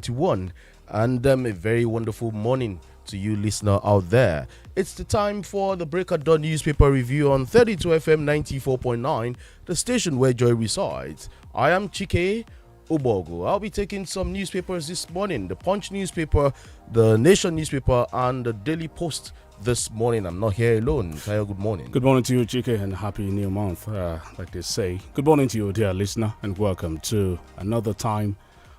2021. And a very wonderful morning to you, listener out there. It's the time for the Break of Dawn newspaper review on 32 FM 94.9, the station where joy resides. I am Chike Obogo. I'll be taking some newspapers this morning: the Punch newspaper, the Nation newspaper, and the Daily Post this morning. I'm not here alone. Tayo, good morning. Good morning to you, Chike, and happy new month, like they say. Good morning to you, dear listener, and welcome to another time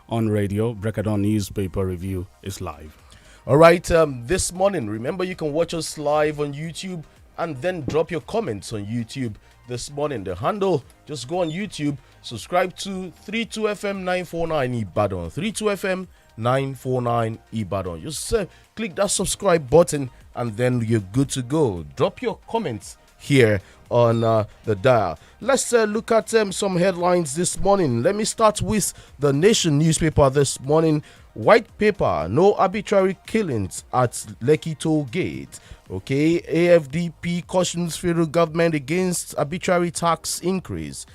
on radio. Break of Dawn newspaper review is live. All right, this morning, remember you can watch us live on YouTube and then drop your comments on YouTube this morning. The handle, just go on YouTube, subscribe to 32FM 949 Ibadan, 32FM 949 Ibadan. Just click that subscribe button and then you're good to go. Drop your comments here on the dial. Let's look at some headlines this morning. Let me start with the Nation newspaper this morning. White paper, no arbitrary killings at Lekki Toll Gate. Okay, AFDP cautions federal government against arbitrary tax increase.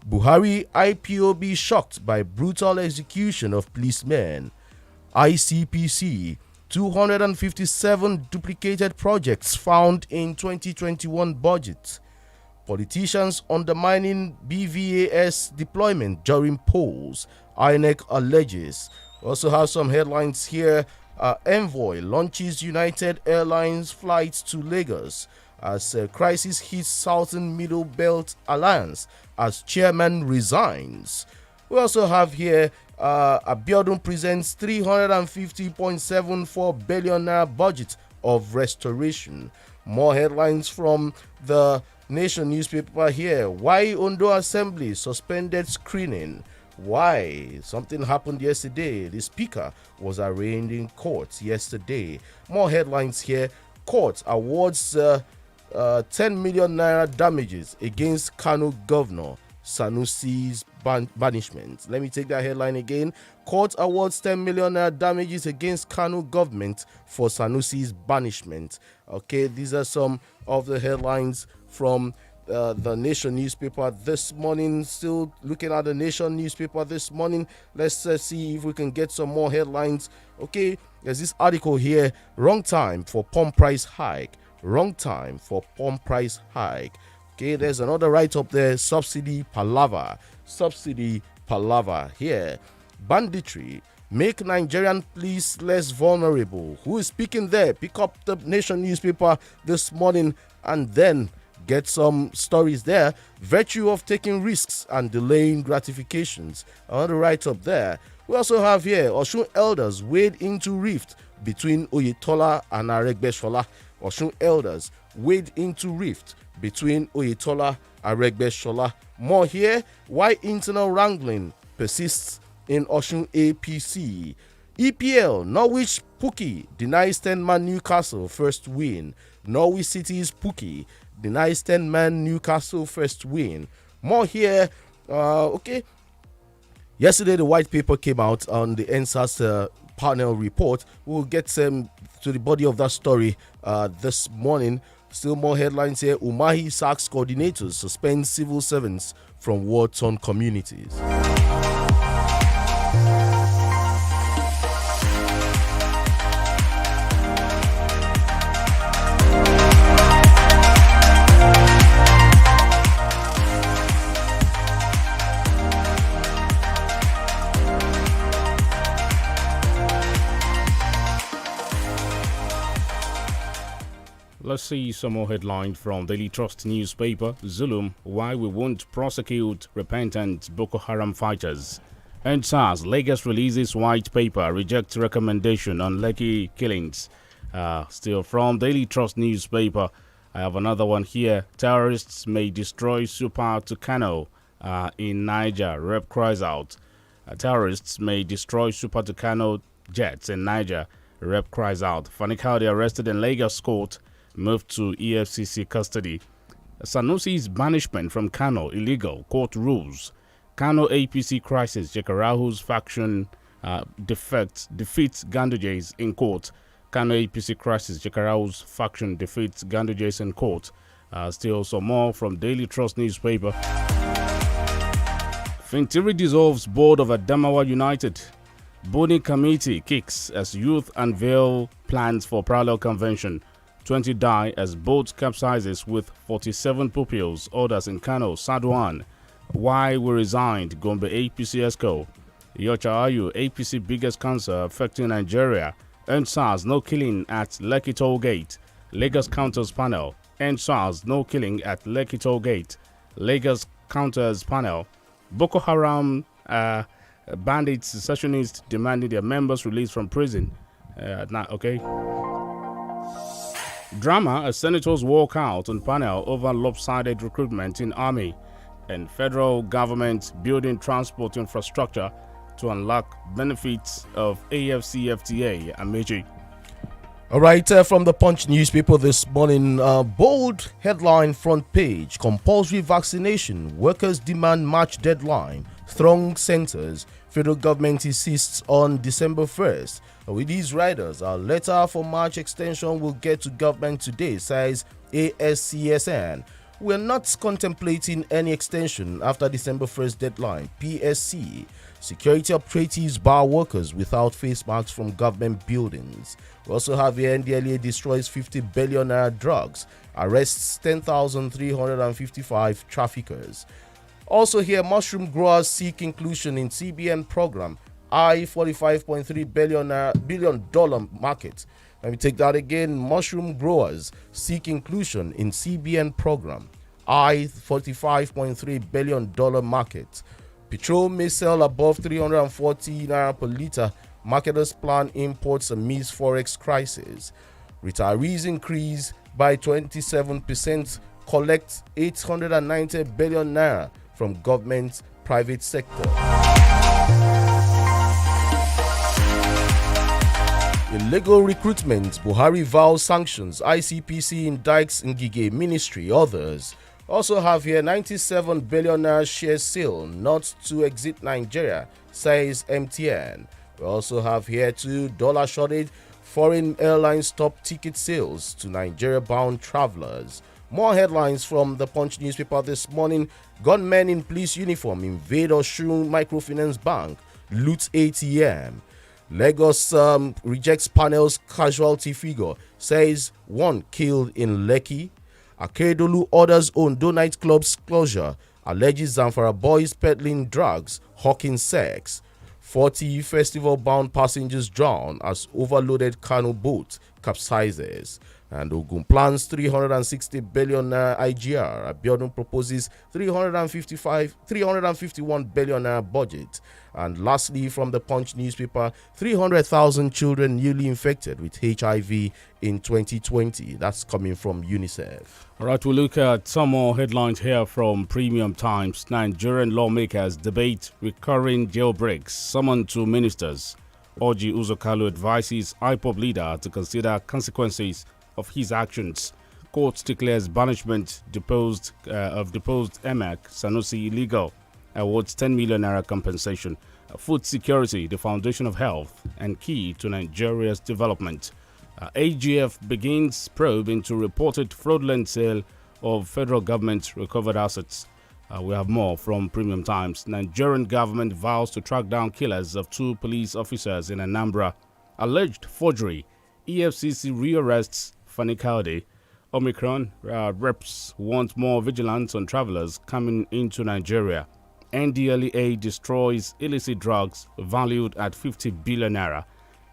Buhari IPOB shocked by brutal execution of policemen. ICPC, 257 duplicated projects found in 2021 budget. Politicians undermining BVAS deployment during polls, INEC alleges. Also have some headlines here. Envoy launches United Airlines flights to Lagos as crisis hits Southern Middle Belt Alliance as chairman resigns. We also have here Abiodun presents 350.74 billion naira budget of restoration. More headlines from the Nation newspaper here. Why Ondo Assembly suspended screening? Why? Something happened yesterday. The speaker was arraigned in court yesterday. More headlines here. Court awards 10 million naira damages against Kano governor Sanusi's banishment. Let me take that headline again. Court awards 10 million naira damages against Kano government for Sanusi's banishment. Okay, these are some of the headlines from the Nation newspaper this morning. Still looking at the Nation newspaper this morning. Let's see if we can get some more headlines. Okay, there's this article here. Wrong time for pump price hike. Wrong time for pump price hike. Okay, there's another write-up there. Subsidy palaver. Subsidy palaver here. Banditry make Nigerian police less vulnerable. Who is speaking there? Pick up the Nation newspaper this morning and then get some stories there. Virtue of taking risks and delaying gratifications. Another write-up there. We also have here Osun elders wade into rift between Oyetola and Aregbesola. Osun elders wade into rift between Oyetola and Aregbesola. More here. Why internal wrangling persists in Osun APC. EPL, Norwich Pookie denies 10-man Newcastle first win. Norwich City's Pookie denies 10-man Newcastle first win. More here. Okay. Yesterday, the white paper came out on the NSAS panel report. We'll get to the body of that story this morning. Still more headlines here. Umahi sacks coordinators, suspends civil servants from war-torn communities. Let's see some more headlines from Daily Trust newspaper. Zulum, why we won't prosecute repentant Boko Haram fighters. And SARS, Lagos releases white paper, rejects recommendation on Lekki killings. Still from Daily Trust newspaper, I have another one here. Terrorists may destroy Super Tucano in Niger. Rep cries out. Terrorists may destroy Super Tucano jets in Niger. Rep cries out. Fanikaude arrested in Lagos court, moved to EFCC custody. Sanusi's banishment from Kano illegal. Court rules. Kano APC crisis. Jekarahu's faction defeats Ganduje's in court. Kano APC crisis. Jekarahu's faction defeats Ganduje's in court. Still some more from Daily Trust newspaper. Fintiri dissolves board of Adamawa United. Boni committee kicks as youth unveil plans for parallel convention. 20 die as boat capsizes with 47 pupils. Others in Kano, Sadwan. Why we resigned, Gombe APC ESCO. Yocha Ayu, APC biggest cancer affecting Nigeria. End SARS, no killing at Lekki Toll Gate. Lagos counters panel. End SARS, no killing at Lekki Toll Gate. Lagos counters panel. Boko Haram bandits, secessionists demanding their members released from prison. Okay. Drama as senators walk out on panel over lopsided recruitment in army. And federal government building transport infrastructure to unlock benefits of AFCFTA and Meiji. All right, from the Punch newspaper this morning, bold headline front page: compulsory vaccination, workers demand March deadline, throng centers, federal government insists on December 1st. With these riders, our letter for March extension will get to government today, says ASCSN. We're not contemplating any extension after December 1st deadline, PSC. Security operatives bar workers without face masks from government buildings. We also have the NDLA destroys 50 billion naira drugs, arrests 10,355 traffickers. Also here, mushroom growers seek inclusion in CBN program, $45.3 billion market. Let me take that again. Mushroom growers seek inclusion in CBN program, $45.3 billion market. Petrol may sell above 340 naira per litre. Marketers plan imports amidst forex crisis. Retirees increase by 27%, collect 890 billion naira from government private sector. Illegal recruitment, Buhari vows sanctions, ICPC indicts Ngige ministry, others. Also have here 97 billion naira share sale not to exit Nigeria, says MTN. We also have here $2 shortage, foreign airlines stop ticket sales to Nigeria-bound travelers. More headlines from the Punch newspaper this morning. Gunmen in police uniform invade Osun Microfinance Bank, loot ATM. Lagos rejects panel's casualty figure, says one killed in Lekki. Akeredolu orders Ondo nightclub's closure, alleges Zamfara boys peddling drugs, hawking sex. 40 festival-bound passengers drown as overloaded Kano boat capsizes. And Ogun plans 360 billion IGR. Abiodun proposes 351 billion budget. And lastly, from the Punch newspaper, 300,000 children newly infected with HIV in 2020. That's coming from UNICEF. All right, we'll look at some more headlines here from Premium Times. Nigerian lawmakers debate recurring jailbreaks, summon to ministers. Orji Uzokalu advises IPOB leader to consider consequences of his actions. Court declares banishment deposed Emek Sanusi illegal. Awards 10 million naira compensation. Food security, the foundation of health and key to Nigeria's development. AGF begins probe into reported fraudulent sale of federal government recovered assets. We have more from Premium Times. Nigerian government vows to track down killers of 2 police officers in Anambra. Alleged forgery. EFCC rearrests Fani Kaude. Omicron reps want more vigilance on travelers coming into Nigeria. NDLEA destroys illicit drugs valued at 50 billion naira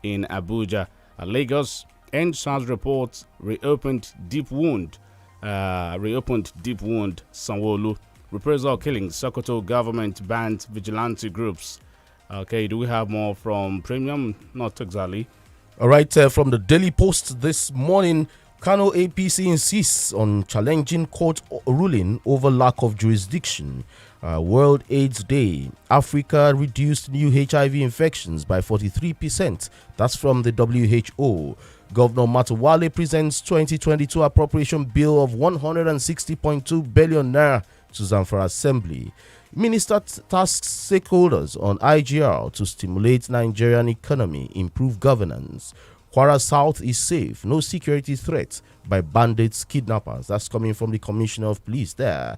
in Abuja. Lagos, NSAS reports reopened deep wound. Sanwo-Olu. Reprisal killings. Sokoto government banned vigilante groups. Okay, do we have more from Premium? Not exactly. All right, from the Daily Post this morning, Kano APC insists on challenging court ruling over lack of jurisdiction. World AIDS Day, Africa reduced new HIV infections by 43%. That's from the WHO. Governor Matawale presents 2022 appropriation bill of 160.2 billion naira to Zamfara Assembly. Minister tasks stakeholders on IGR to stimulate Nigerian economy, improve governance. Kwara South is safe, no security threat by bandits, kidnappers. That's coming from the Commissioner of Police there.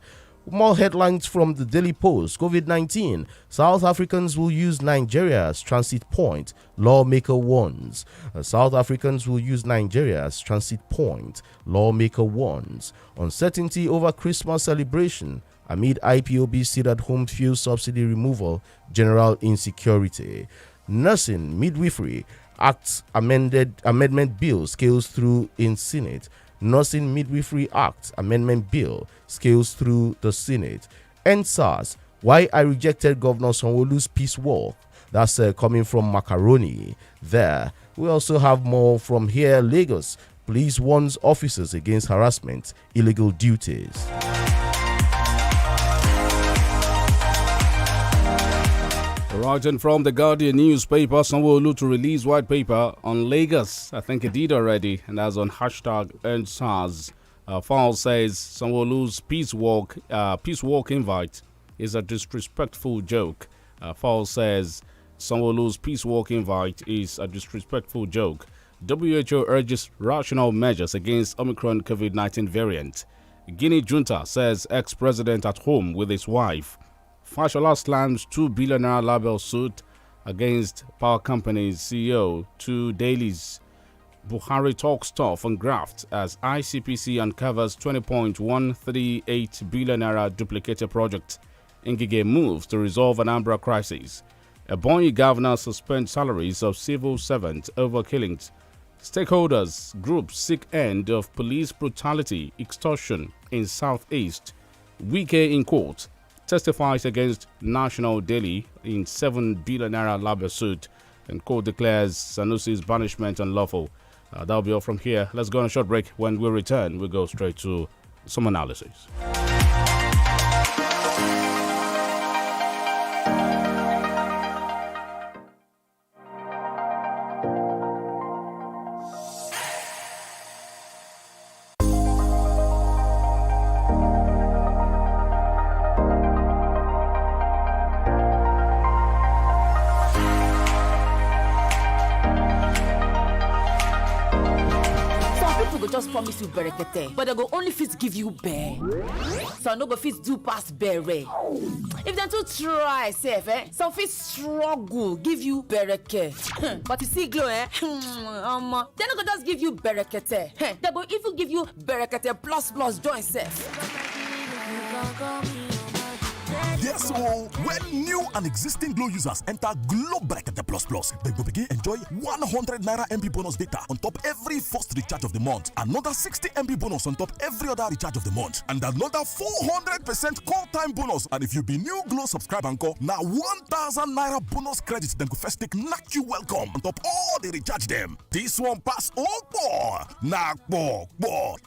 More headlines from the Daily Post. COVID-19. South Africans will use Nigeria as transit point. Lawmaker warns. South Africans will use Nigeria as transit point. Lawmaker warns. Uncertainty over Christmas celebration. Amid IPOB sit-at-home fuel subsidy removal. General insecurity. Nursing Midwifery Act amendment bill scales through in Senate. Nursing Midwifery Act Amendment Bill scales through the Senate. NSAS, why I rejected Governor Sanwo-Olu's peace walk. That's coming from Macaroni. There. We also have more from here. Lagos. Police warns officers against harassment, illegal duties. Writing from the Guardian newspaper, Sanwo-Olu to release white paper on Lagos. I think it did already, and that's on hashtag EarnSARS. File says Sanwo-Olu's peace walk invite is a disrespectful joke. File says Sanwo-Olu's peace walk invite is a disrespectful joke. WHO urges rational measures against Omicron COVID-19 variant. Guinea junta says ex-president at home with his wife. Fashola slams $2 billion libel suit against power company's CEO. 2 dailies. Buhari talks tough on graft as ICPC uncovers 20.138 billion naira duplicated project. Ngige moves to resolve Anambra crisis. Ebonyi governor suspends salaries of civil servants over killings. Stakeholders groups seek end of police brutality, extortion in Southeast. Wike in court testifies against National Daily in 7 billion naira libel suit, and court declares Sanusi's banishment unlawful. That'll be all from here. Let's go on a short break. When we return, we'll go straight to some analysis. Just promise you berekete, but they go only fit give you bear. So no go fit do past bere. If they too try safe, some fit struggle give you bereke. But you see glow, they no go just give you berekete. They go even give you berekete plus join safe. Yes, so when new and existing Glow users enter Glow Berekete Plus Plus, they will begin enjoy 100 Naira MB bonus data on top every first recharge of the month, another 60 MB bonus on top every other recharge of the month, and another 400% call time bonus. And if you be new Glow subscriber encore, now 1,000 Naira bonus credits, then go first take knock you welcome on top all the recharge them. This one pass all four. Knock more.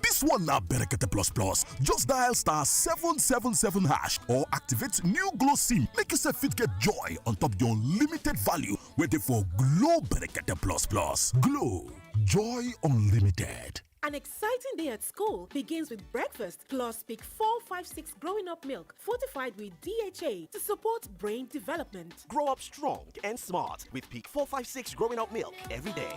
This one now Berekete Plus Plus. Just dial *777# or activate new Glow SIM. Make yourself fit get joy on top your unlimited value. Waiting for Glow Berekete Plus Plus. Glow, joy unlimited. An exciting day at school begins with breakfast plus Peak 456 growing up milk fortified with DHA to support brain development. Grow up strong and smart with Peak 456 growing up milk every day.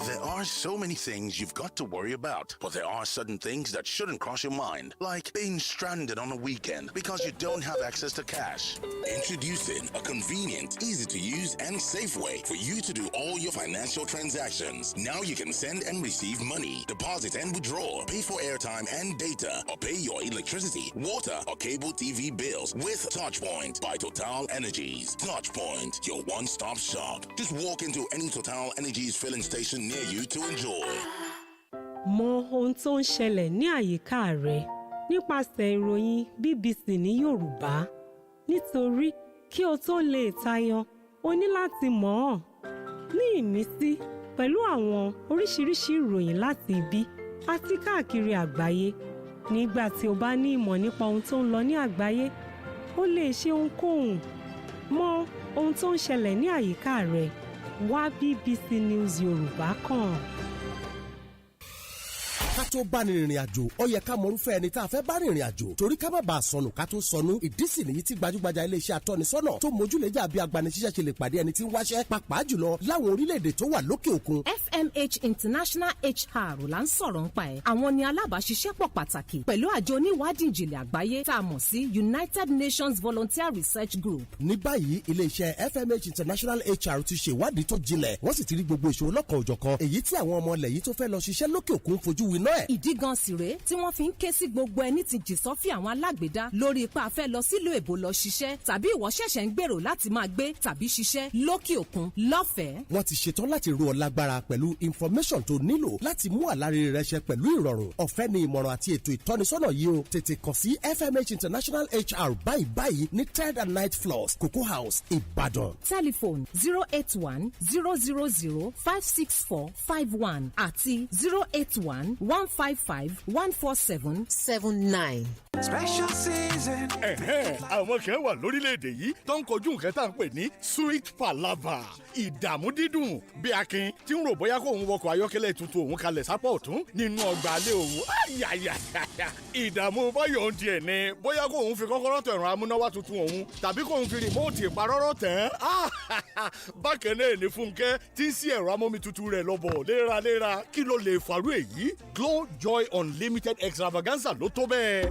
There are so many things you've got to worry about, but there are certain things that shouldn't cross your mind, like being stranded on a weekend because you don't have access to cash. Introducing a convenient, easy-to-use, and safe way for you to do all your financial transactions. Now you can send and receive money, deposit and withdraw, pay for airtime and data, or pay your electricity, water, or cable TV bills with TouchPoint by Total Energies. TouchPoint, your one-stop shop. Just walk into any Total Energies filling station near you to enjoy. Mọ ohun tó ń ṣẹlẹ̀ ní àyíká rẹ nípasẹ̀ ìròyìn BBC ní Yorùbá. Nítorí kí o tó lè tayọ, o ní láti mọ̀ ọ́. Ní ìmísí pẹ̀lú àwọn oríṣiríṣi ìròyìn láti ibi àti káàkiri àgbáyé. Nígbà tí o bá ní ìmọ̀ nípa ohun tó ń lọ ní àgbáyé, o lè ṣe ohunkóhun. Mọ ohun tó ń ṣẹlẹ̀ ní àyíká rẹ. Wá BBC News Yorùbá kàn. ká tó bá ní rìnrìn àjò ó yẹ ká mọrúfẹ́ ẹni tá a fẹ́ bá rìnrìn àjò torí ká má bàa sọnù ká tó sọnù ìdí sì nìyí tí gbajúgbajà iléeṣẹ́ atọ́nisọ́nà tó mójúlẹ́jà bí agbanisíṣẹ́ ṣe lè pàdé ẹni tí ń wáṣẹ́ pàápàá jùlọ láwọn orílẹ̀-èdè tó wà lókè òkun. FMH International HR là ń sọ̀rọ̀ nípa ẹ̀ àwọn ni alábàáṣiṣẹ́pọ̀ pàtàkì pẹ̀lú àjọ oníwádìí ìjìnlẹ̀ àgbáyé tá a mọ̀ sí United Nations Volunteer Research Group. ní báyìí iléeṣẹ́ FMH International HR ti ṣèwádìí tó jinlẹ̀ wọ́n sì ti rí gbogbo ìṣòro lọ́kàn òjọ̀kan èyí tí àwọn ọmọ ilẹ̀ yìí tó fẹ́ lọ ṣiṣẹ́ lókè òkun fojú winá ẹ̀. ìdí gan sì rèé tí wọ́n fi ń ké sí gbogbo ẹni tí jì sọ́fì àwọn alágbèédá lórí ipa afẹ́ lọ sílùú èbó lọ ṣiṣẹ́ tàbí ìwọ ṣẹ̀ṣẹ̀ ń gbèrò láti máa gbé tàbí ṣiṣẹ́ lókè òkun lọ́fẹ̀ẹ́. wọ́n ti ṣetán láti ro ọ lágbára pẹ̀lú information tó nílò láti mú àlàrere rẹ ṣẹ pẹ̀lú ìrọ̀rùn ọ̀fẹ́ ni ìmọ̀ràn àti ètò ìtọ́nisọ́nà yìí o tètè kàn sí FMH International HR báyìí ní 3rd and 9th floors Cocoa House Ìbàdàn. telephone 081-000-56451 àti 081-155-14779. Special season. Àwọn kan wà lórílẹ̀‐èdè yìí tó ń kojú nǹkan tá à ń pè ní sweet palava ìdààmú dídùn bí akin tí ń rò bóyá kó òun wọkọ̀ ayọ́kẹ́lẹ́ tuntun òun kalẹ̀ sápá ọ̀tún nínú ọgbà alẹ́ òun ìdààmú báyọ̀ ń tiẹ̀ ní bóyá kó òun fi kọ́kọ́rọ́ tẹ̀ ẹ̀rọ amúnáwá tuntun òun tàbí kó òun fi rìmóòtì ìparọ́rọ́ tẹ̀ bákan náà ní Fúnkẹ́ tí ń sí ẹ̀rọ amómi tuntun rẹ̀ lọ́bọ̀ léraléra kí ló lè fàrú èyí Glow Joy Unlimited Extravaganza ló tó bẹ́ẹ̀.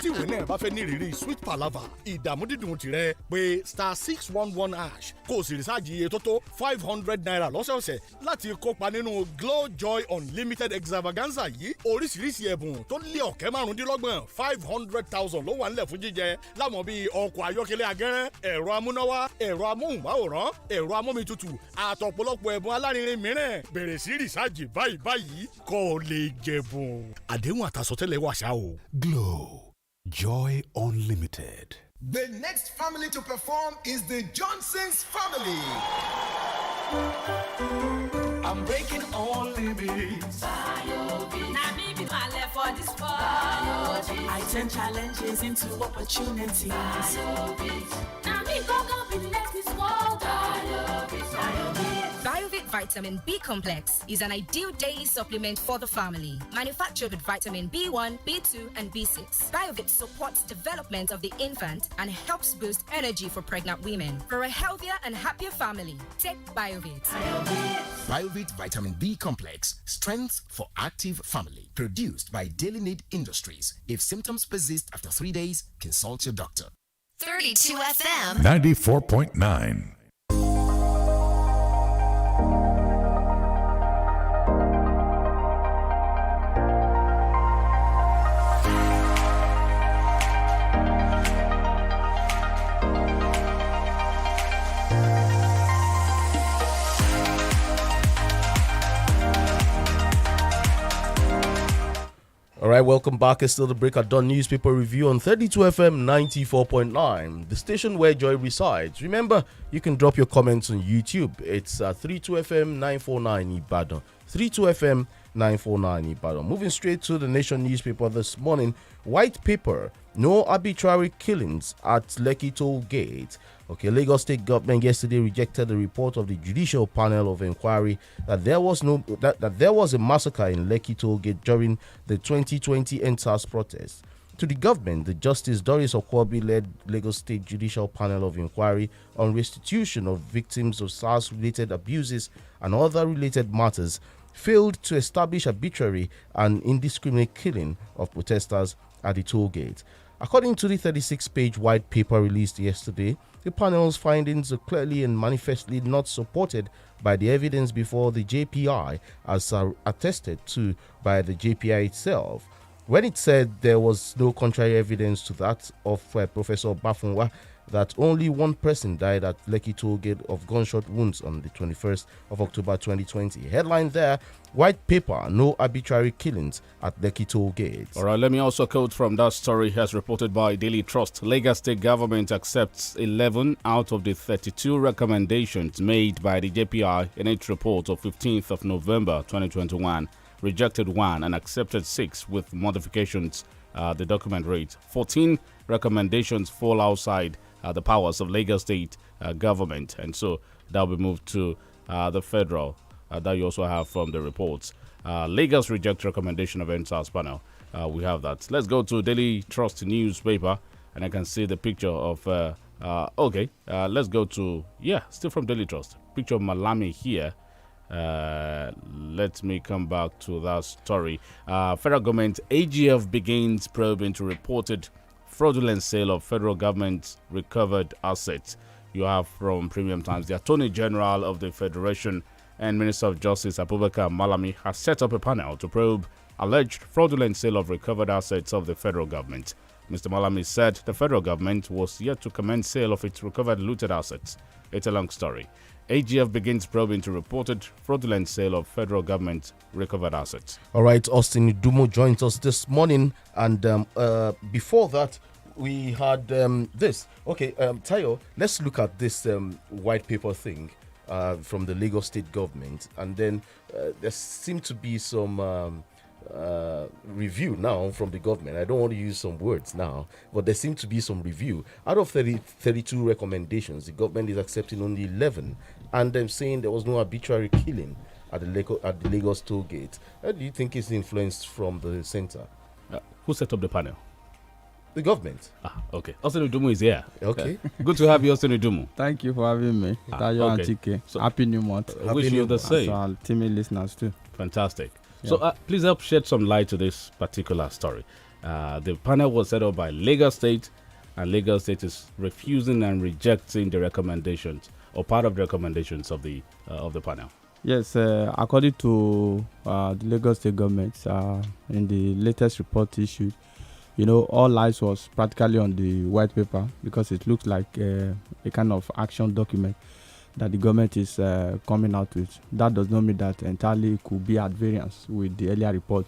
tí ìwé náà bá fẹ́ ní ìrírí sweet palava ìdààmú dídùn tirẹ̀ pé *611# kó o sì rìsáàjì iye tó tó ₦500 lọ́sọ̀ọ̀sẹ̀ láti kópa nínú Glow Joy Unlimited Extravaganza yìí oríṣiríṣi ẹ̀bùn tó lé ọ̀kẹ́ márùndínlọ́gbọ̀n 500,000 ló wà nílẹ̀ fún jíjẹ láwọn bíi ọkọ̀ ayọ́kẹ́lẹ́ agẹ́rẹ́ ẹ̀rọ amúnáwá ẹ̀rọ amóhùnmáwòrán ẹ̀rọ amómitutù àtọ̀pọ̀lọpọ̀ ẹ̀bùn alárinrin mìíràn bẹ̀rẹ̀ sí rìsáàjì báyìí kó o lè jẹ̀bùn àdéhùn àtàsọtẹ́lẹ̀ wàṣà o. Glow Joy Unlimited. The next family to perform is the Johnson's family. I'm breaking all limits. Now me be my left for this world. I turn challenges into opportunities. Now me go be the next Miss World. Biovit Vitamin B Complex is an ideal daily supplement for the family. Manufactured with vitamin B1, B2, and B6. Biovit supports development of the infant and helps boost energy for pregnant women. For a healthier and happier family, take Biovit. Biovit Vitamin B Complex. Strength for active family. Produced by Daily Need Industries. If symptoms persist after 3 days, consult your doctor. 32 FM 94.9. All right, welcome back. It's still the Break at Dawn newspaper review on 32 FM 94.9, the station where joy resides. Remember, you can drop your comments on YouTube. It's 32 FM 949 Ibadan. 32 FM 949 Ibadan. Moving straight to the Nation newspaper this morning. White paper, no arbitrary killings at Lekki Toll Gate. Okay, Lagos State government yesterday rejected the report of the Judicial Panel of Inquiry that there was a massacre in Lekki Toll Gate during the 2020 NSAS protest. To the government, the Justice Doris Okwobi-led Lagos State Judicial Panel of Inquiry on restitution of victims of SARS-related abuses and other related matters failed to establish arbitrary and indiscriminate killing of protesters at the toll gate. According to the 36-page white paper released yesterday, the panel's findings are clearly and manifestly not supported by the evidence before the JPI, as attested to by the JPI itself. When it said there was no contrary evidence to that of Professor Bafunwa, that only one person died at Lekki Tollgate of gunshot wounds on the 21st of October 2020. Headline there, white paper, no arbitrary killings at Lekki Tollgate. All right, let me also quote from that story as reported by Daily Trust. Lagos State government accepts 11 out of the 32 recommendations made by the JPI in its report of 15th of November 2021. Rejected 1 and accepted 6 with modifications. The document reads 14 recommendations fall outside the powers of Lagos State government, and so that will be moved to the federal. That you also have from the reports. Lagos reject recommendation of NSAS panel. We have that. Let's go to Daily Trust newspaper, and I can see the picture of. Let's go to still from Daily Trust. Picture of Malami here. Let me come back to that story. Federal government AGF begins probe into reported fraudulent sale of federal government recovered assets. You have from Premium Times, the Attorney General of the Federation and Minister of Justice Abubakar Malami has set up a panel to probe alleged fraudulent sale of recovered assets of the federal government. Mr. Malami said the federal government was yet to commence sale of its recovered looted assets. It's a long story. AGF begins probe into reported fraudulent sale of federal government recovered assets. All right, Austin Dumo joins us this morning, and before that, we had this. Okay, Tayo, let's look at this white paper thing from the Lagos State government, and then there seemed to be some review now from the government. I don't want to use some words now, but there seems to be some review. Out of 32 recommendations, the government is accepting only 11, and them saying there was no arbitrary killing at the Lagos toll gate. How do you think it's influenced from the center? Who set up the panel? The government. Okay. Austin Udumu is here. Okay. Good to have you, Austin Udumu. Thank you for having me. Tayo and TK. So, happy new month. Wish you the same. So our team listeners too. Fantastic. Yeah. So please help shed some light to this particular story. The panel was set up by Lagos State, and Lagos State is refusing and rejecting the recommendations or part of the recommendations of the panel. Yes, according to the Lagos State government, in the latest report issued, all eyes was practically on the white paper because it looks like a kind of action document that the government is coming out with. That does not mean that entirely could be at variance with the earlier report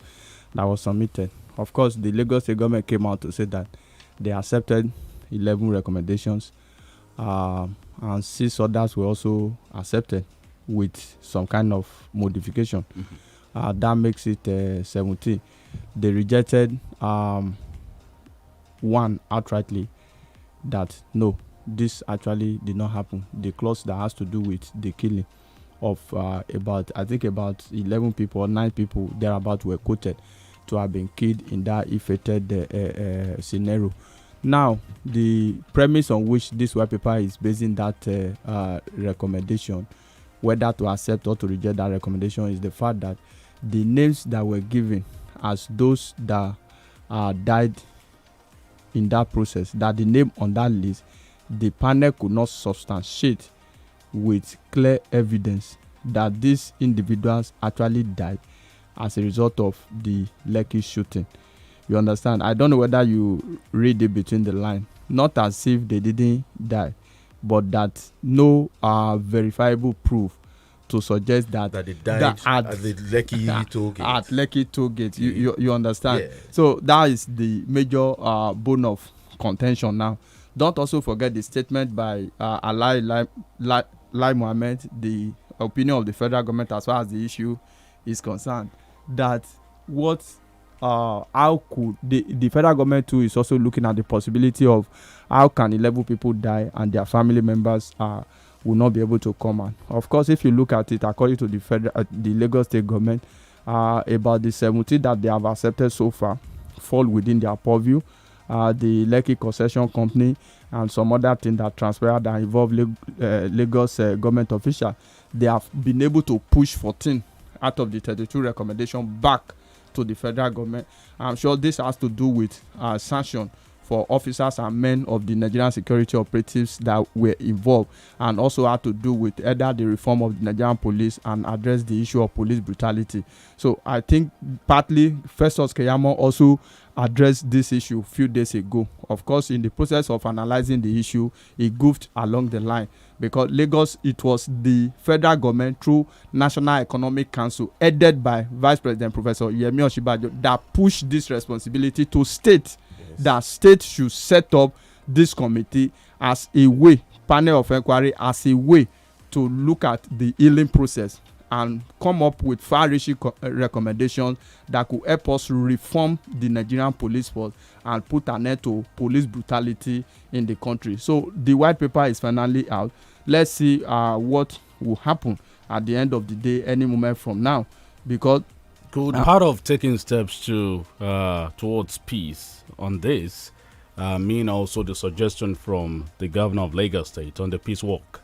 that was submitted. Of course, the Lagos State government came out to say that they accepted 11 recommendations and 6 others were also accepted with some kind of modification. Mm-hmm. That makes it 17. They rejected one outrightly, that no, this actually did not happen. The clause that has to do with the killing of about 11 people or 9 people thereabout were quoted to have been killed in that effected scenario. Now, the premise on which this white paper is basing that recommendation, whether to accept or to reject that recommendation, is the fact that the names that were given as those that died in that process, that the name on that list, the panel could not substantiate with clear evidence that these individuals actually died as a result of the Lekki shooting. You understand? I don't know whether you read it between the lines. Not as if they didn't die, but that no verifiable proof to suggest that they died at the Lekki toll gate. At Lekki toll gate. You understand? Yeah. So that is the major bone of contention now. Don't also forget the statement by Lai Mohammed, the opinion of the federal government as far as the issue is concerned, that how could the federal government too is also looking at the possibility of how can 11 people die and their family members will not be able to come out. Of course, if you look at it according to the Lagos State government, about the 70 that they have accepted so far fall within their purview. The Lekki concession company and some other things that transpired that involve Lagos government officials, they have been able to push 14 out of the 32 recommendations back to the federal government. I'm sure this has to do with sanction for officers and men of the Nigerian security operatives that were involved, and also had to do with either the reform of the Nigerian police and address the issue of police brutality. So I think partly Festus Keyamo also addressed this issue a few days ago. Of course, in the process of analyzing the issue, he goofed along the line, because Lagos, it was the federal government through National Economic Council, headed by Vice President Professor Yemi Oshibajo, that pushed this responsibility to state. Yes. That state should set up this committee as a way, panel of inquiry, as a way to look at the healing process and come up with far-reaching recommendations that could help us reform the Nigerian police force and put an end to police brutality in the country. So the white paper is finally out. Let's see what will happen at the end of the day, any moment from now, because Could part of taking steps to towards peace on this mean also the suggestion from the governor of Lagos State on the peace walk?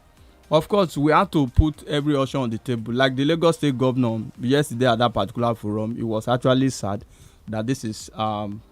Of course, we have to put every option on the table. Like the Lagos State governor yesterday at that particular forum, it was actually sad that this is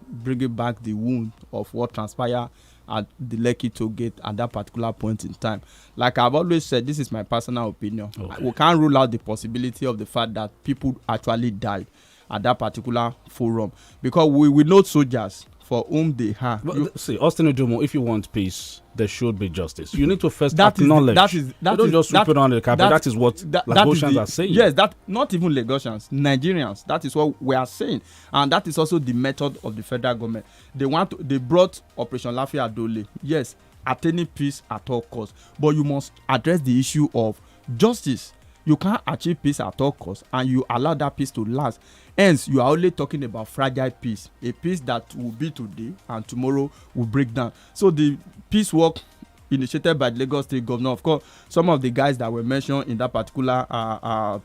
bringing back the wound of what transpired at the Lekki toll gate at that particular point in time. Like I've always said, this is my personal opinion. Okay. We can't rule out the possibility of the fact that people actually died at that particular forum, because we know soldiers for whom they have. See, Austin Ojomo, if you want peace, there should be justice. You need to first acknowledge. Don't just sweep it under the carpet. That is what Lagosians are saying. Yes, that not even Lagosians, Nigerians. That is what we are saying, and that is also the method of the federal government. They brought Operation Lafia Dole. Yes, attaining peace at all costs, but you must address the issue of justice. You can't achieve peace at all costs and you allow that peace to last. Hence, you are only talking about fragile peace, a peace that will be today and tomorrow will break down. So the peace work initiated by the Lagos State governor, of course, some of the guys that were mentioned in that particular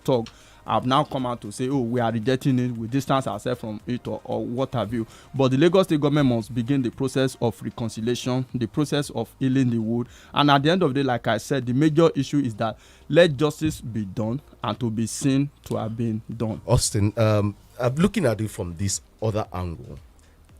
talk have now come out to say, oh, we are rejecting it, we distance ourselves from it, or what have you. But the Lagos State government must begin the process of reconciliation, the process of healing the wound. And at the end of the day, like I said, the major issue is that let justice be done and to be seen to have been done. Austin, I'm looking at it from this other angle.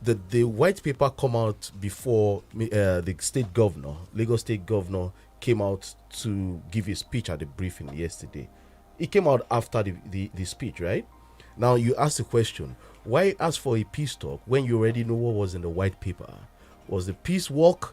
The white paper come out before the state governor, Lagos State governor, came out to give a speech at the briefing yesterday. It came out after the speech, right? Now you ask the question, why ask for a peace talk when you already know what was in the white paper? Was the peace walk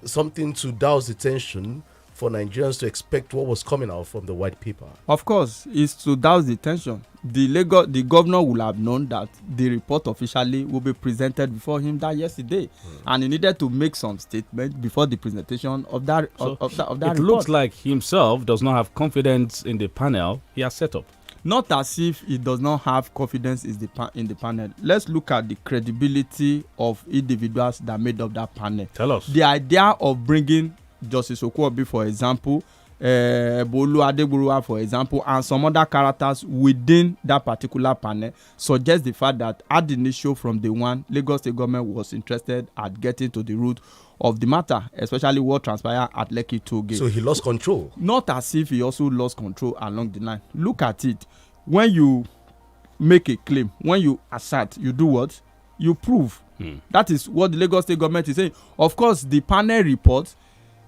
something to douse the tension for Nigerians to expect what was coming out from the white paper? Of course, it's to douse the tension. The governor will have known that the report officially will be presented before him that yesterday, and he needed to make some statement before the presentation of that report. It looks like himself does not have confidence in the panel he has set up. Not as if he does not have confidence in the panel. Let's look at the credibility of individuals that made up that panel. Tell us. The idea of bringing Justice Okwobi, for example, Bolu Adegburuwa, for example, and some other characters within that particular panel suggests the fact that at the initial from day one, Lagos State government was interested at getting to the root of the matter, especially what transpired at Lekki toll gate. So he lost control. Not as if he also lost control along the line. Look at it. When you make a claim, when you assert, you do what? You prove. That is what the Lagos State government is saying. Of course, the panel report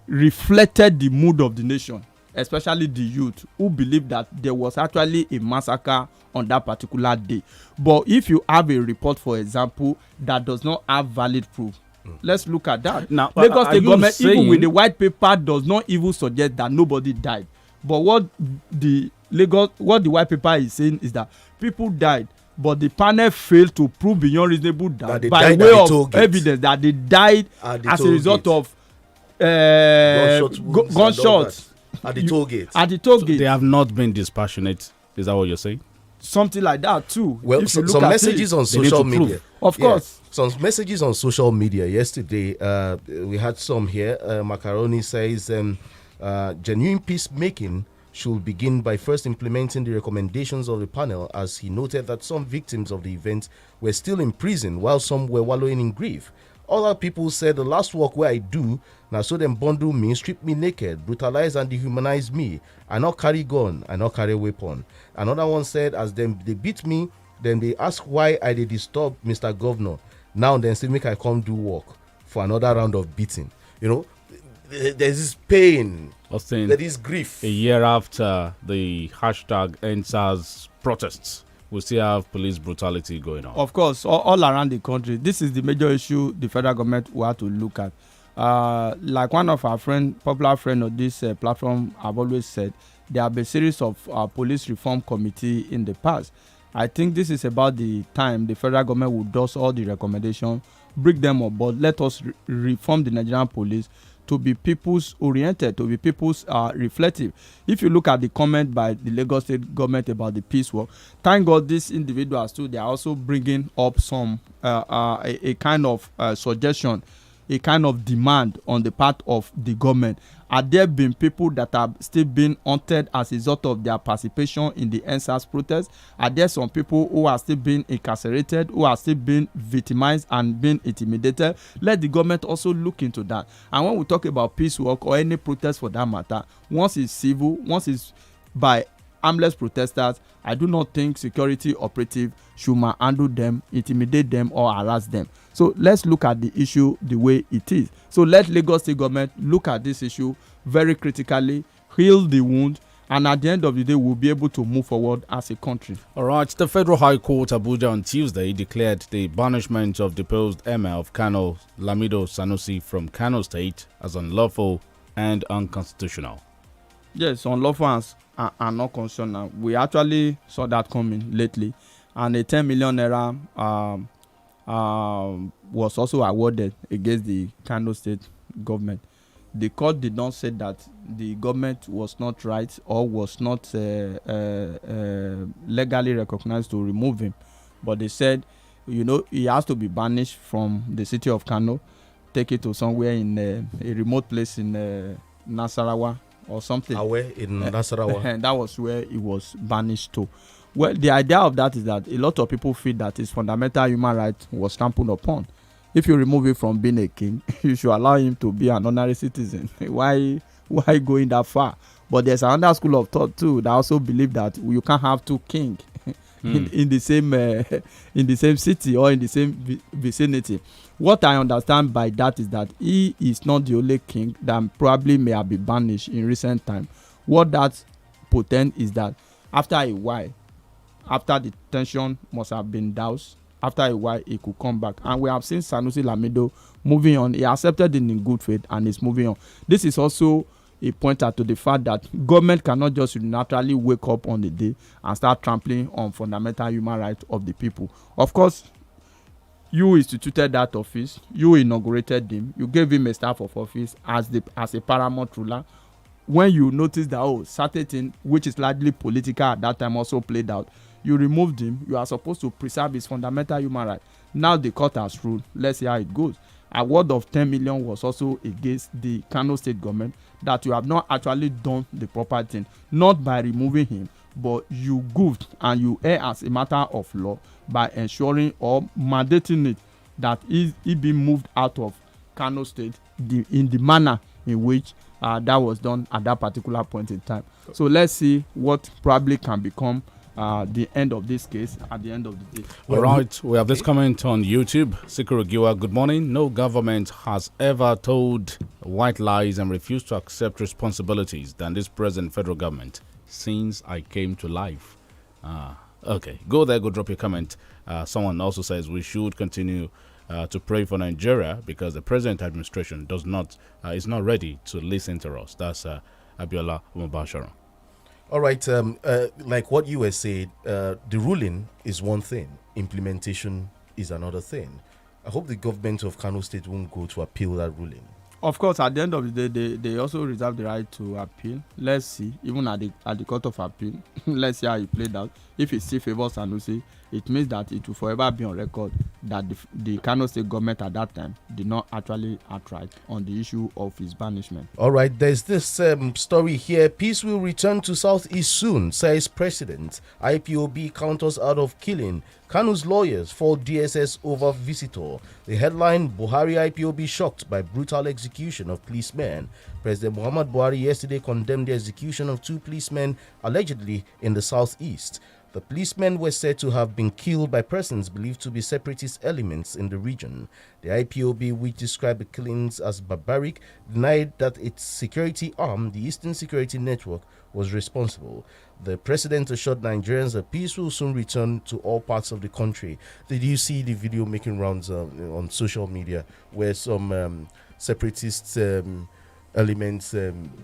reflected the mood of the nation, especially the youth who believe that there was actually a massacre on that particular day. But if you have a report, for example, that does not have valid proof, let's look at that. Now, Lagos State government, even with the white paper, does not even suggest that nobody died. But what the white paper is saying is that people died, but the panel failed to prove beyond reasonable doubt by way of evidence that they died as a result of gunshots at the toll gate. At the toll gate, so they have not been dispassionate. Is that what you're saying? Something like that too. Well, some messages on social media. Of course, some messages on social media yesterday. We had some here. Macaroni says, genuine peacemaking should begin by first implementing the recommendations of the panel, as he noted that some victims of the event were still in prison while some were wallowing in grief. Other people said the last work where I do, now so them bundle me, strip me naked, brutalize and dehumanize me. I not carry gun, I not carry weapon. Another one said, as them they beat me, then they ask why I they disturb Mr. Governor. Now then say make I come do work for another round of beating. You know, there's this pain, Austin, there is grief. A year after the hashtag EndSARS protests, we still have police brutality going on. Of course, all around the country. This is the major issue the federal government will have to look at. Like one of our popular friend of this platform have always said, there have been a series of police reform committee in the past. I think this is about the time the federal government will do all the recommendations, bring them on board, let us reform the Nigerian police to be people's oriented, to be people's reflective. If you look at the comment by the Lagos State government about the peace work, thank God these individuals too, they are also bringing up some a kind of suggestion, a kind of demand on the part of the government Are there been people that are still being hunted as a result of their participation in the NSAS protest? Are there some people who are still being incarcerated, who are still being victimized and being intimidated? Let the government also look into that. And when we talk about peace work or any protest for that matter, once it's civil, once it's by harmless protesters, I do not think security operative should handle them, intimidate them, or harass them. So let's look at the issue the way it is. So let Lagos State government look at this issue very critically, heal the wound, and at the end of the day, we'll be able to move forward as a country. All right. The Federal High Court Abuja on Tuesday declared the banishment of deposed Emir of Kano, Lamido Sanusi, from Kano State as unlawful and unconstitutional. Yes, unlawful and not constitutional. We actually saw that coming lately, and a 10 million naira was also awarded against the Kano State government. The court did not say that the government was not right or was not legally recognized to remove him, but they said, he has to be banished from the city of Kano, take it to somewhere in a remote place in Nasarawa or something. Away in Nasarawa. And that was where he was banished to. Well, the idea of that is that a lot of people feel that his fundamental human right was trampled upon. If you remove him from being a king, you should allow him to be an honorary citizen. Why going that far? But there's another school of thought too that also believe that you can't have two kings in the same city or in the same vicinity. What I understand by that is that he is not the only king that probably may have been banished in recent time. What that portends is that after a while, after the tension must have been doused, after a while he could come back. And we have seen Sanusi Lamido moving on. He accepted it in good faith and is moving on. This is also a pointer to the fact that government cannot just naturally wake up on the day and start trampling on fundamental human rights of the people. Of course, you instituted that office, you inaugurated him, you gave him a staff of office as a paramount ruler. When you notice that certain thing which is largely political at that time also played out, you removed him. You are supposed to preserve his fundamental human right. Now the court has ruled. Let's see how it goes. Award of 10 million was also against the Kano State government, that you have not actually done the proper thing, not by removing him, but you goofed and you err as a matter of law by ensuring or mandating it that he be moved out of Kano State in the manner in which that was done at that particular point in time. So let's see what probably can become the end of this case at the end of the day. All right, we have this comment on YouTube. Sikuru Giwa, good morning. No government has ever told white lies and refused to accept responsibilities than this present federal government since I came to life. Okay, go there, go drop your comment. Someone also says we should continue to pray for Nigeria because the present administration is not ready to listen to us. That's Abiola Mubashara. All right, like what you were saying, the ruling is one thing, implementation is another thing. I hope the government of Kano State won't go to appeal that ruling. Of course, at the end of the day, they also reserve the right to appeal. Let's see, even at the court of appeal, let's see how it played out. If it still favors Sanusi, it means that it will forever be on record that the Kano State government at that time did not actually act right on the issue of his banishment. All right, there's this story here. Peace will return to Southeast soon, says President. IPOB counters out of killing. Kanu's lawyers fall DSS over visitor. The headline, Buhari IPOB shocked by brutal execution of policemen. President Muhammad Buhari yesterday condemned the execution of 2 policemen allegedly in the southeast. The policemen were said to have been killed by persons believed to be separatist elements in the region. The IPOB, which described the killings as barbaric, denied that its security arm, the Eastern Security Network, was responsible. The president assured Nigerians that peace will soon return to all parts of the country. Did you see the video making rounds on social media where some separatist elements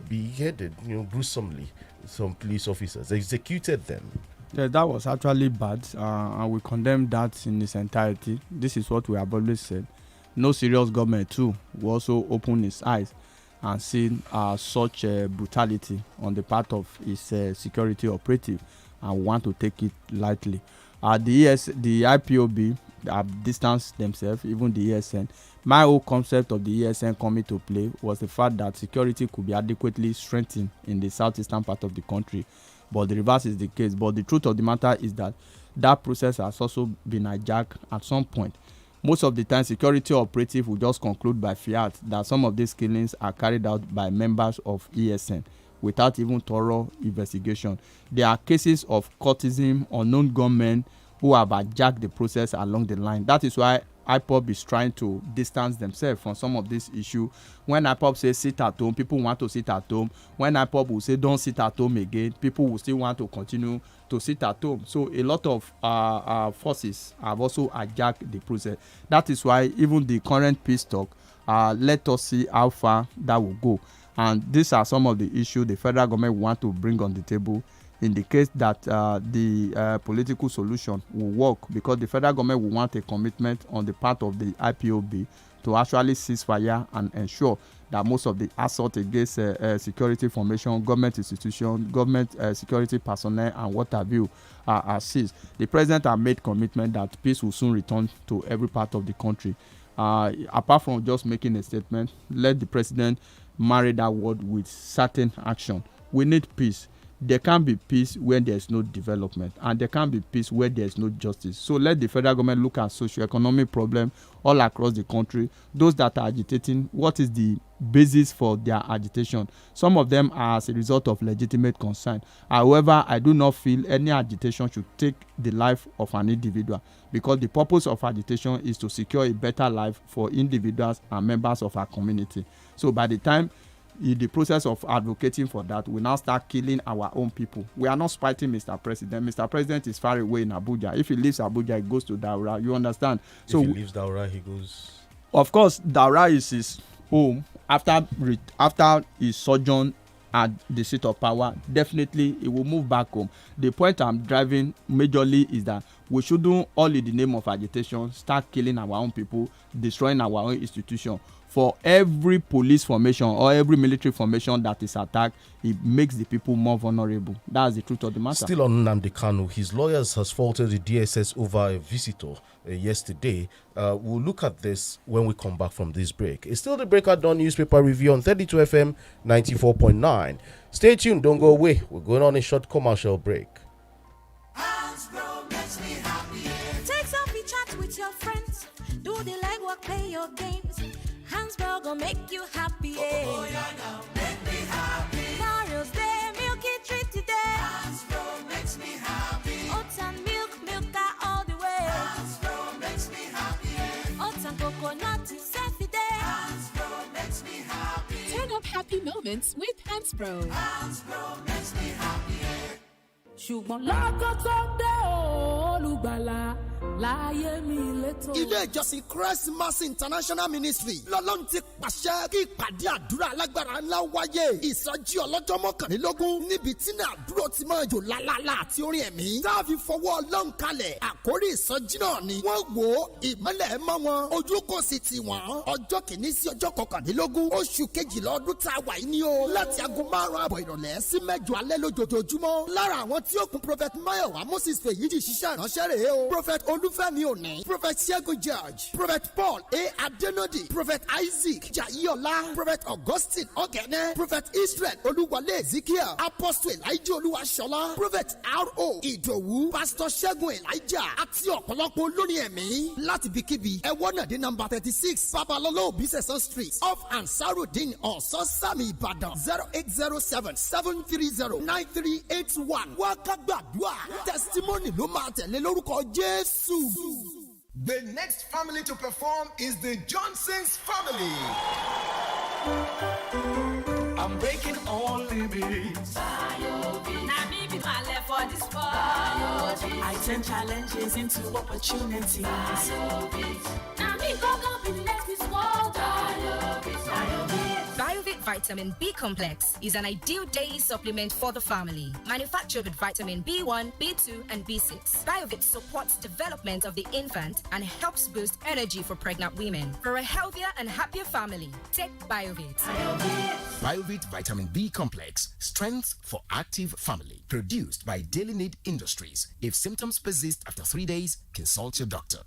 beheaded, gruesomely, some police officers, executed them? Yeah, that was actually bad, and we condemn that in its entirety. This is what we have always said. No serious government too will also open its eyes and see such brutality on the part of its security operative and want to take it lightly. The IPOB have distanced themselves, even the ESN. My whole concept of the ESN coming to play was the fact that security could be adequately strengthened in the southeastern part of the country, but the reverse is the case. But the truth of the matter is that that process has also been hijacked at some point. Most of the time, security operative will just conclude by fiat that some of these killings are carried out by members of ESN without even thorough investigation. There are cases of cultism, unknown gunmen who have hijacked the process along the line. That is why IPOB is trying to distance themselves from some of this issue. When IPOB says sit at home, people want to sit at home. When IPOB will say don't sit at home again, people will still want to continue to sit at home. So a lot of forces have also hijacked the process. That is why even the current peace talk, let us see how far that will go. And these are some of the issues the federal government want to bring on the table in the case that the political solution will work, because the federal government will want a commitment on the part of the IPOB to actually cease fire and ensure that most of the assault against security formation, government institutions, government security personnel and what have you are seized. The president has made commitment that peace will soon return to every part of the country. Apart from just making a statement, let the president marry that word with certain action. We need peace. There can't be peace where there is no development, and there can't be peace where there is no justice. So let the federal government look at socio-economic problems all across the country. Those that are agitating, what is the basis for their agitation? Some of them are as a result of legitimate concern. However, I do not feel any agitation should take the life of an individual, because the purpose of agitation is to secure a better life for individuals and members of our community. So by the time in the process of advocating for that, we now start killing our own people. We are not spiting Mr. President. Mr. President is far away in Abuja. If he leaves Abuja, he goes to Daura. You understand? If he leaves Daura, he goes. Of course, Daura is his home after his sojourn at the seat of power. Definitely, he will move back home. The point I'm driving majorly is that we shouldn't, all in the name of agitation, start killing our own people, destroying our own institution. For every police formation or every military formation that is attacked, it makes the people more vulnerable. That's the truth of the matter. Still on Nnamdi Kanu, his lawyers has faulted the DSS over a visitor yesterday. We'll look at this when we come back from this break. It's still the Breaker Dawn newspaper review on 32 FM 94.9. Stay tuned, don't go away. We're going on a short commercial break. Take selfie chat with your friends. Do the legwork, play your games. Hansbro gon' make you happy. Oh, yeah, now make me happy. Mario's Day, milky treat today. Hansbro makes me happy. Oats and milk all the way. Hansbro makes me happy. Oats and coconut is every day. Hansbro makes me happy. Turn up happy moments with Hansbro. Hansbro makes me happy. ṣùgbọ́n lákòótọ́ dé olùgbàlà láyé mi létò. ilé ìjọsìn Christ Mercy International Ministry lọ́lọ́run ti pàṣẹ kí ìpàdé àdúrà alágbára ńlá wáyé. ìsọjí ọlọ́jọ́ mọ́kànlélógún níbi tí náà dúró ti máa jò lálálá àti orin ẹ̀mí. tá a fi fọwọ́ ọlọ́run kalẹ̀ àkórí ìsọjí náà ni wọ́n wò ìmọ́lẹ̀ mọ́ wọn ojú kò sì tì wọ́n. ọjọ́ kìíní sí ọjọ́ kọkànlélógún oṣù kejìlá ọdún tá a wà yìí ni o. láti aago 5 ìrọ̀lẹ́ sí 8 alẹ́ lójoojúmọ́. lára àwọn tí ó kun prophet Mayowa Moses Fèyíjì ṣiṣẹ́ ìránṣẹ́ rèé o. prophet Olúfẹ́mi Òní, prophet Ṣẹ́gun George, prophet Paul A. Adenodi, prophet Isaac Jayiola, prophet Augustine Ogene, prophet Israel Olúwọlé Ezekiel, apostle Elijah Olúwaṣọlá, prophet R.O. Ìdòwú, pastor Ṣẹ́gun Elijah àti ọ̀pọ̀lọpọ̀ olórin ẹ̀mí láti bíkíbi. ẹ̀wọ́n náà dé number 36 Babalọ́lá Òbísẹ̀sán street off Ansarudeen Ọ̀sán-Sàmì Ìbàdàn 0807-730-9381. wá ká gbàdúrà testimony ló máa tẹ̀lé lórúkọ Jésù. The next family to perform is the Johnson's family. I'm breaking all limits. Now me be my left for this world. I turn challenges into opportunities. Now me go be the next this world. Biovit Vitamin B Complex is an ideal daily supplement for the family. Manufactured with vitamin B1, B2, and B6. Biovit supports development of the infant and helps boost energy for pregnant women. For a healthier and happier family, take Biovit. Biovit Vitamin B Complex. Strength for active family. Produced by Daily Need Industries. If symptoms persist after 3 days, consult your doctor.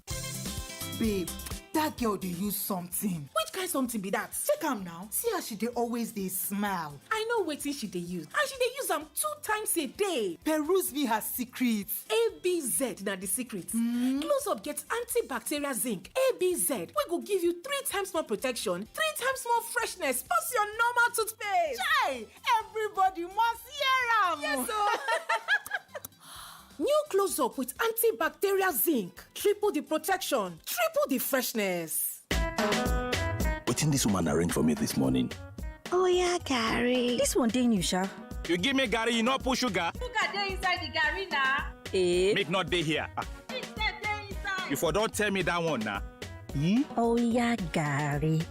babe, that girl dey use something. Which kind something be that? Check am now. See how she dey always dey smile. I know wetin she dey use, and she dey use am 2 times a day. Peruse me her secret. ABZ na the secret. Close up get antibacterial zinc. ABZ wey go give you 3 times more protection, 3 times more freshness, pass your normal toothpaste. Chai! Everybody must hear am. Yes, so. New close up with antibacterial zinc. Triple the protection, triple the freshness. Wetin this woman arrange for me this morning? Oh yeah, Gary. This one dey new, sha. You give me Gary, you not put sugar. Sugar dey inside the Gary na. Make not dey here. You for don't tell me that one now. Oh yeah, Gary.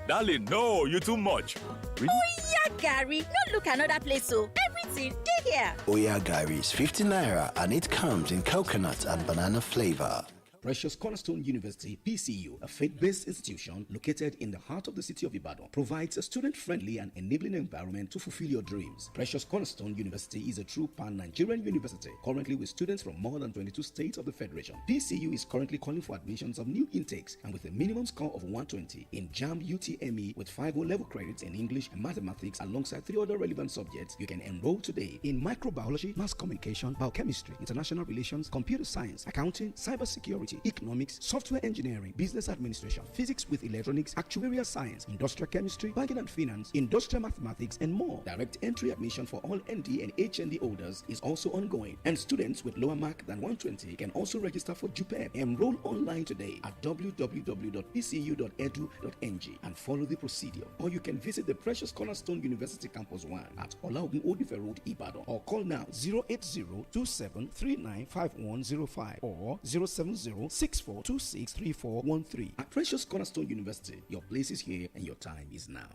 Darling, no, you too much. Really? Oh yeah, Gary. No look another place, so everything dey here. Oya Gary is 50 naira and it comes in coconut and banana flavor. Precious Cornerstone University, PCU, a faith-based institution located in the heart of the city of Ibadan, provides a student-friendly and enabling environment to fulfill your dreams. Precious Cornerstone University is a true pan-Nigerian university, currently with students from more than 22 states of the Federation. PCU is currently calling for admissions of new intakes, and with a minimum score of 120 in JAMB UTME with 5 O-level credits in English and mathematics alongside 3 other relevant subjects, you can enroll today in microbiology, mass communication, biochemistry, international relations, computer science, accounting, cybersecurity, economics, software engineering, business administration, physics with electronics, actuarial science, industrial chemistry, banking and finance, industrial mathematics, and more. Direct entry admission for all ND and HND holders is also ongoing, and students with lower mark than 120 can also register for JUPEB. Enroll online today at www.pcu.edu.ng and follow the procedure. Or you can visit the Precious Cornerstone University Campus 1 at Olaogun Odife Road, Ibadan, or call now 080-2739-5105 or 070-6426-3413. At Precious Cornerstone University, your place is here and your time is now.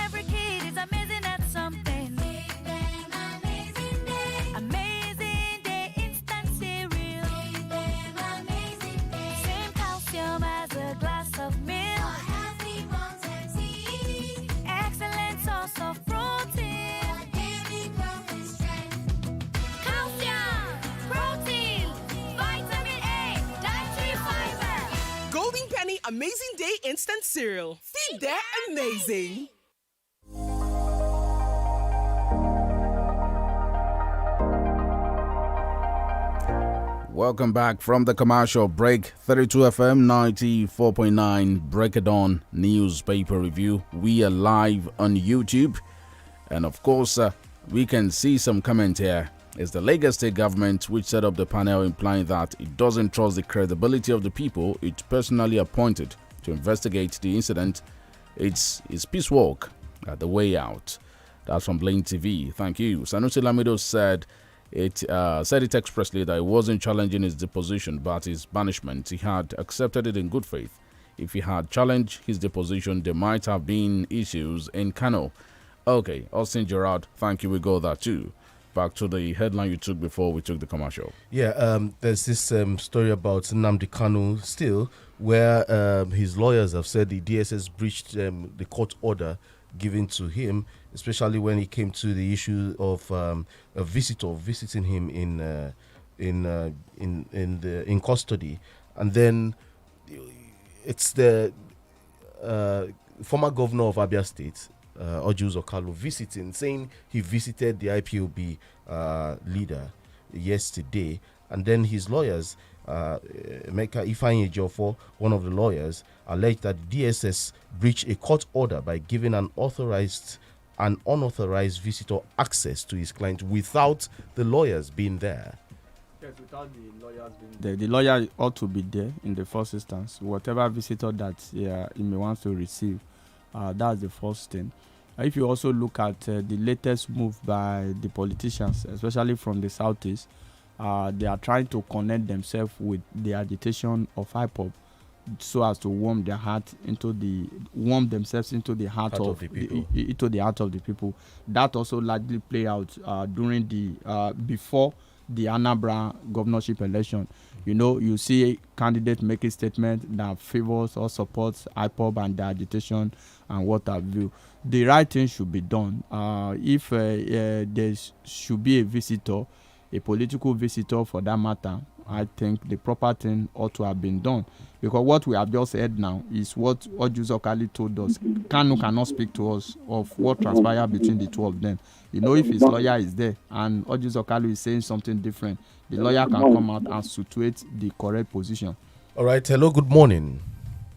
Every kid is amazing at something. Give them amazing day. Amazing day instant cereal. Give them amazing day. Same calcium as a glass of milk. For healthy bones and teeth. Excellent source of protein. For daily growth and strength. Calcium, protein, vitamin A, dietary fiber. Golden Penny Amazing Day Instant Cereal. Feed their amazing. Welcome back from the commercial break. 32 FM 94.9 Break It On newspaper review. We are live on YouTube. And of course, we can see some comment here. It's the Lagos State government which set up the panel, implying that it doesn't trust the credibility of the people it personally appointed to investigate the incident. It's peace walk at the way out. That's from Blaine TV. Thank you. Sanusi Lamido said it expressly that it wasn't challenging his deposition but his banishment. He had accepted it in good faith. If he had challenged his deposition, there might have been issues in Kano. Okay, Austin Gerard, thank you. We go there too. Back to the headline you took before we took the commercial. Yeah, there's this story about Nnamdi Kanu still, where his lawyers have said the DSS breached the court order given to him, especially when it came to the issue of a visitor visiting him in custody, and then it's the former governor of Abia State, Ojus Okalu, saying he visited the IPOB leader yesterday, and then his lawyers, Emeka Ifeanyi Ejiofor, one of the lawyers, alleged that DSS breached a court order by giving an unauthorized visitor access to his client without the lawyers being there. Yes, without the lawyers being there. The lawyer ought to be there in the first instance. Whatever visitor that he may want to receive, that's the first thing. If you also look at the latest move by the politicians, especially from the southeast, they are trying to connect themselves with the agitation of IPOB, so as to warm themselves into the heart of the people. That also largely play out during the before the Anambra governorship election. You know, you see a candidate make a statement that favors or supports IPOB and the agitation and what have you. The right thing should be done. If there should be a visitor, a political visitor for that matter, I think the proper thing ought to have been done. Because what we have just heard now is what Ojuzokali told us. Kanu cannot speak to us of what transpired between the two of them. If his lawyer is there and Ojuzokali is saying something different, the lawyer can come out and situate the correct position. All right. Hello, good morning.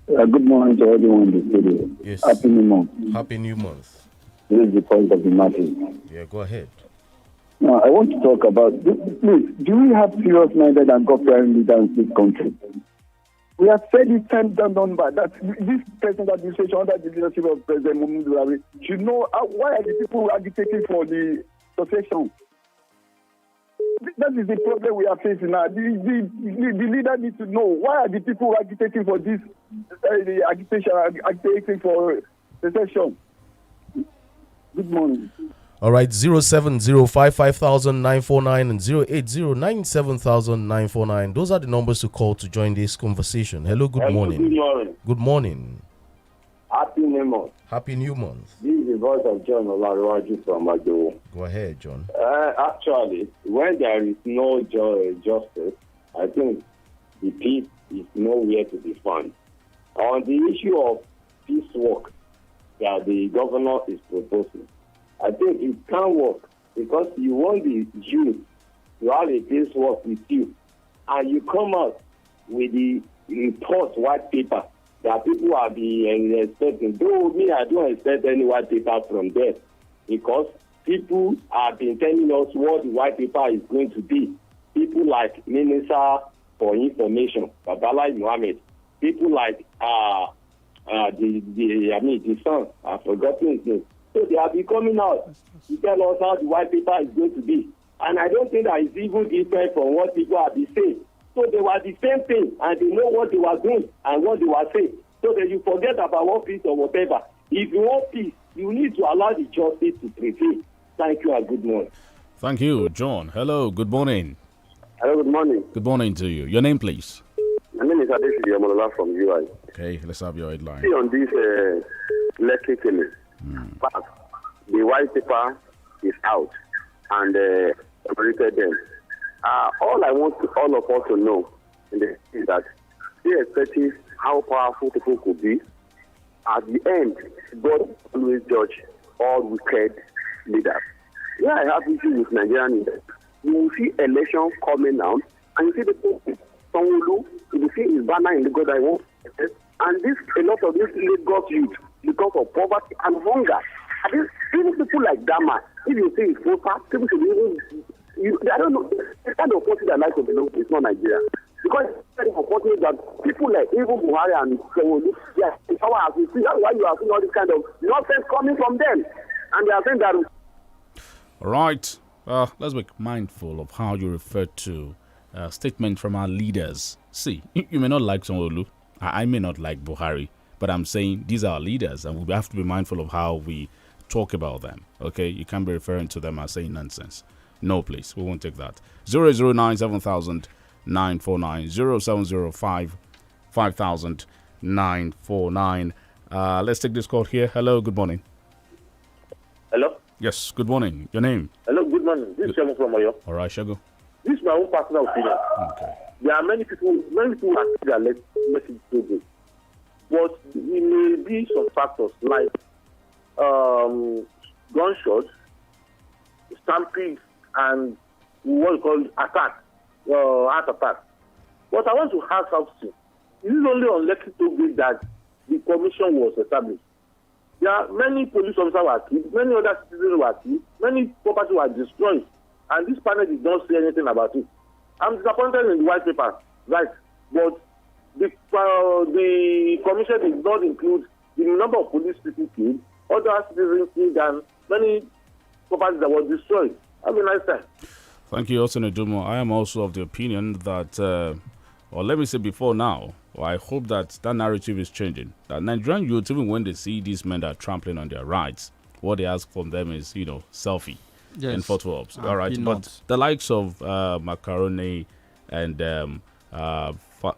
Good morning to everyone in the studio. Yes. Happy New Month. Happy New Month. This is the point of the matter. Yeah, go ahead. Now, I want to talk about, please, do we have serious-minded and God-fearing leaders in this country? We have said it time and number that this present administration under the leadership of President Muhammadu Buhari should know why are the people agitating for the succession. That is the problem we are facing now. The leader needs to know why are the people agitating for this agitating for succession. Good morning. All right, 070550949 and 080970949. Those are the numbers to call to join this conversation. Hello, good morning. Good morning. Good morning. Happy New Month. Happy New Month. This is the voice of John Olaruwaju from Ajo. Go ahead, John. Actually, when there is no justice, I think the peace is nowhere to be found. On the issue of peace work that the governor is proposing, I think it can work because you want the youth to have a peace work with you, and you come out with the report white paper that people are being expecting. Though me, I don't expect any white paper from them because people have been telling us what the white paper is going to be. People like Minister for Information, Babalai Mohammed. People like the son, I've forgotten his name. So they have been coming out to tell us how the white paper is going to be. And I don't think that it's even different from what people have been saying. So they were the same thing, and they know what they were doing and what they were saying. So that you forget about one peace or whatever. If you want peace, you need to allow the justice to prevail. Thank you and good morning. Thank you, John. Hello, good morning. Hello, good morning. Good morning to you. Your name, please. My name is Adesidi Amolola from UI. Okay, let's have your headline. See on this Lekki killing. But the white paper is out and separated them. All I want all of us to know is that irrespective how powerful people could be, at the end, God always judge all wicked leaders. Where I have issue with Nigerian leaders, you will see elections coming out, and you see the Sanwo-Olu, you will see his banner in the God I want, and a lot of these Lagos youth, because of poverty and hunger. And even people like Dama, if you say it's poor, people should even, I don't know, the kind of country that likes to belong to is not Nigeria. Because it's very unfortunate that people like even Buhari and Sanwo-Olu, yes, it's our as we see, that's why you are seeing all this kind of nonsense coming from them. And they are saying that. All right. Let's be mindful of how you refer to statements from our leaders. See, you may not like Sanwo-Olu. I may not like Buhari. But I'm saying these are our leaders, and we have to be mindful of how we talk about them. Okay? You can't be referring to them as saying nonsense. No, please. We won't take that. 009-7000-949. 0705-5000-949. Let's take this call here. Hello, good morning. Hello? Yes, good morning. Your name? Hello, good morning. This is Shago from Oyo. All right, Shago. This is my own personal opinion. Okay. There are many people who are saying that message so good. But it may be some factors like gunshots, stampede, and what we call heart attack. But I want to ask something. It is only on Lekki Tollgate that the commission was established. There are many police officers were killed, many other citizens were killed, many property were destroyed, and this panel did not say anything about it. I'm disappointed in the white paper, right? But the commission did not include the number of police people killed, other citizens killed, and many properties that were destroyed. Have a nice time. Thank you, Osene Dumo. I am also of the opinion that, or let me say before now, I hope that narrative is changing. That Nigerian youth, even when they see these men that are trampling on their rights, what they ask from them is, selfie and photo ops. All right, but the likes of Macaroni and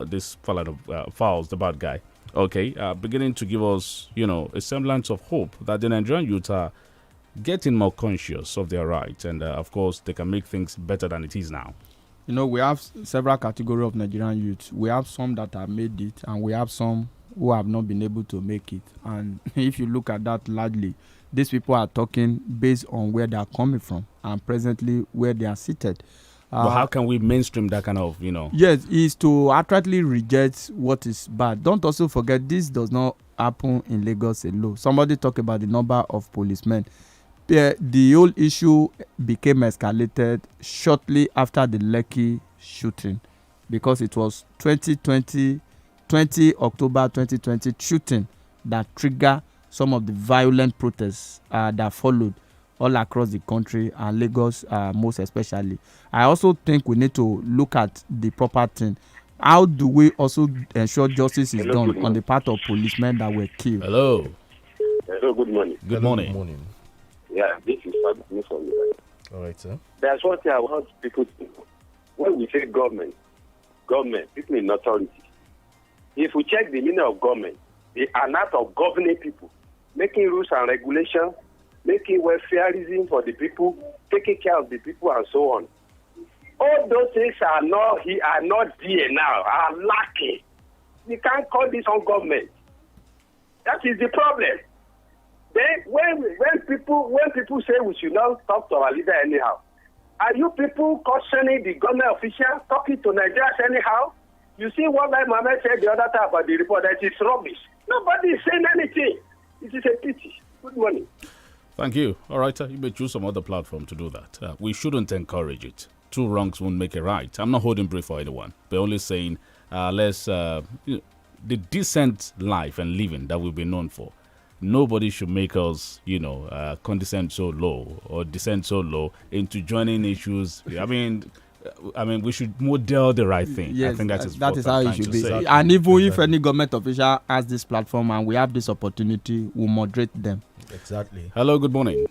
this Fowles, the bad guy, beginning to give us, a semblance of hope that the Nigerian youth are getting more conscious of their rights, and of course they can make things better than it is now. You know, we have several categories of Nigerian youth. We have some that have made it, and we have some who have not been able to make it. And if you look at that largely, these people are talking based on where they are coming from and presently where they are seated. But how can we mainstream that kind of, Yes, is to accurately reject what is bad. Don't also forget, this does not happen in Lagos alone. Somebody talked about the number of policemen. The whole issue became escalated shortly after the Lekki shooting, because it was 20 October 2020 shooting that triggered some of the violent protests that followed all across the country, and Lagos most especially. I also think we need to look at the proper thing. How do we also ensure justice is done on the part of policemen that were killed? Hello, good morning. Good morning. Good morning. Yeah, this is Fabio from you. All right, sir. There's one thing I want people to know. When we say government, people in authority. If we check the meaning of government, the act of governing people, making rules and regulations, making welfareism for the people, taking care of the people, and so on. All those things are not there now, are lacking. We can't call this on government. That is the problem. Then when people say we should not talk to our leader anyhow, are you people cautioning the government officials talking to Nigerians anyhow? You see what my mama said the other time about the report, that it's rubbish. Nobody is saying anything. It is a pity. Good morning. Thank you. All right, you may choose some other platform to do that. We shouldn't encourage it. Two wrongs won't make a right. I'm not holding brief for anyone, but only saying the decent life and living that we've been known for. Nobody should make us, condescend so low or descend so low into joining issues. I mean, we should model the right thing. Yes, I think that is how it should be. Exactly. And even if any government official has this platform and we have this opportunity, we'll moderate them. Exactly. Hello, good morning.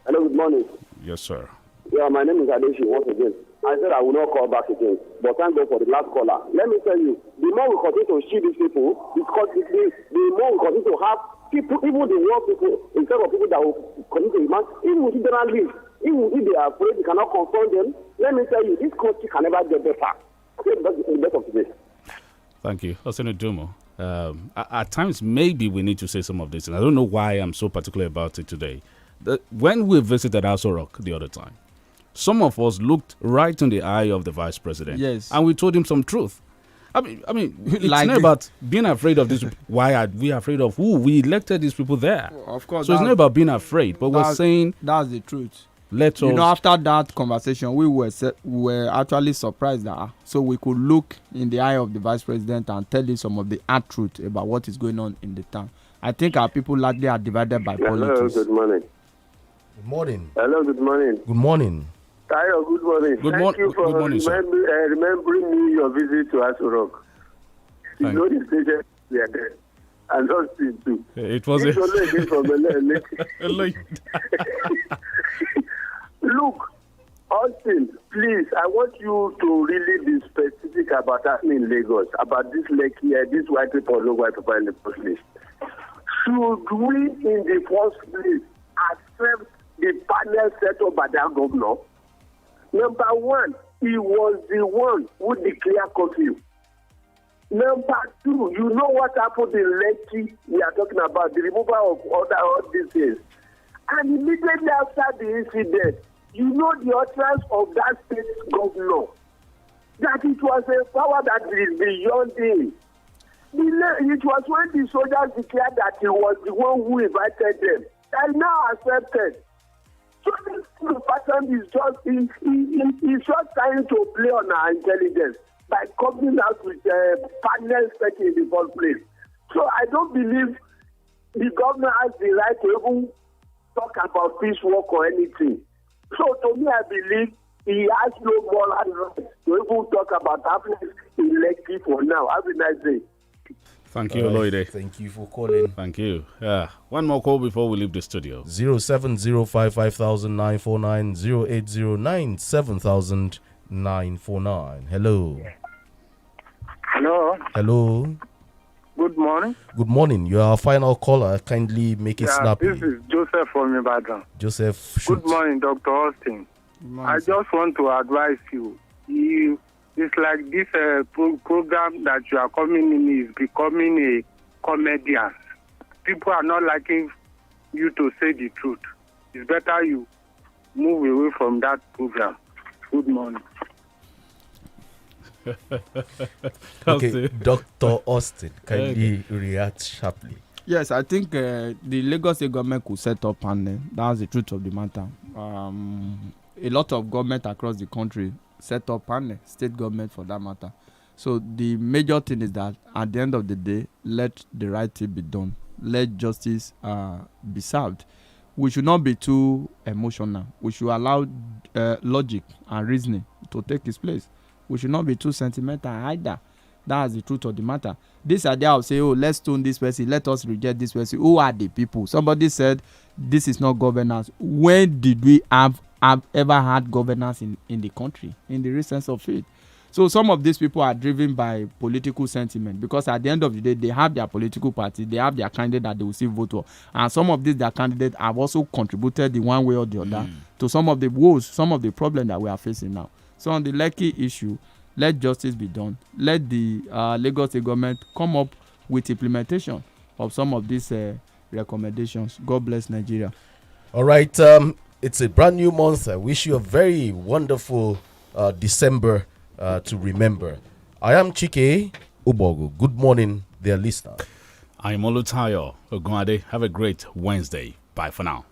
Hello, good morning. Yes, sir. Yeah, my name is Adeshi once again. I said I will not call back again, but thank God for the last caller. Let me tell you, the more we continue to see these people, the more we continue to have people, even the world people, instead of people that will continue to demand, even if they don't live, even if they are afraid, they cannot confront them. Let me tell you, this country can never get better. The best of today. Thank you. Osino Dumo. At times, maybe we need to say some of this, and I don't know why I'm so particular about it today. When we visited Aso Rock the other time, some of us looked right in the eye of the vice president. Yes. And we told him some truth. I mean, it's not about being afraid of this. Why are we afraid of who? We elected these people there. Of course. So it's not about being afraid, but we're saying that's the truth. Let us. After that conversation, we were actually surprised that so we could look in the eye of the vice president and tell him some of the hard truth about what is going on in the town. I think our people largely are divided by politics. Hello, good morning. Good morning. Hello, good morning. Good morning. Tayo, good morning. Thank you for remembering me your visit to Aso Rock. You know the station we are there. And Austin too. It was a from Look, Austin, please, I want you to really be specific about happening in Lagos, about this this white people or no white people in the first place. Should we, in the first place, accept the panel set up by that governor? Number one, he was the one who declared curfew. Number two, you know what happened in Lekki? We are talking about the removal of all these things. And immediately after the incident, you know the utterance of that state governor, that it was a power that is beyond him. It was when the soldiers declared that he was the one who invited them. They now accepted. So this person is he's just trying to play on our intelligence by coming out with a panel setting in the first place. So I don't believe the governor has the right to even talk about peace work or anything. So to me, I believe he has no moral right to even talk about happiness in Lekki for now. Have a nice day. Thank you, Oloide. Thank you for calling. Thank you. One more call before we leave the studio. 070550949 0809 7949. Hello. Hello. Hello. Good morning. Good morning. You are our final caller. Kindly make it snappy. This is Joseph from Ibadan. Joseph, shoot. Good morning, Dr. Austin. I just want to advise you. It's like this program that you are coming in is becoming a comedian. People are not liking you to say the truth. It's better you move away from that program. Good morning. Okay, Dr. Austin, can you react sharply? Yes, I think the Lagos State government could set up panel. That's the truth of the matter. A lot of government across the country set up panel, state government for that matter. So the major thing is that at the end of the day, let the right thing be done. Let justice be served. We should not be too emotional. We should allow logic and reasoning to take its place. We should not be too sentimental either. That's the truth of the matter. This idea of saying, oh, let's stone this person, let us reject this person. Who are the people? Somebody said, this is not governance. When did we have ever had governance in the country, in the real sense of it? So some of these people are driven by political sentiment, because at the end of the day, they have their political party, they have their candidate that they will see vote for. And some of these their candidates have also contributed in one way or the other to some of the woes, some of the problems that we are facing now. So on the Lekki issue, let justice be done. Let the Lagos State government come up with implementation of some of these recommendations. God bless Nigeria. All right. It's a brand new month. I wish you a very wonderful December to remember. I am Chike Ubogu. Good morning, dear listener. I'm Olutayo Ogunade. Have a great Wednesday. Bye for now.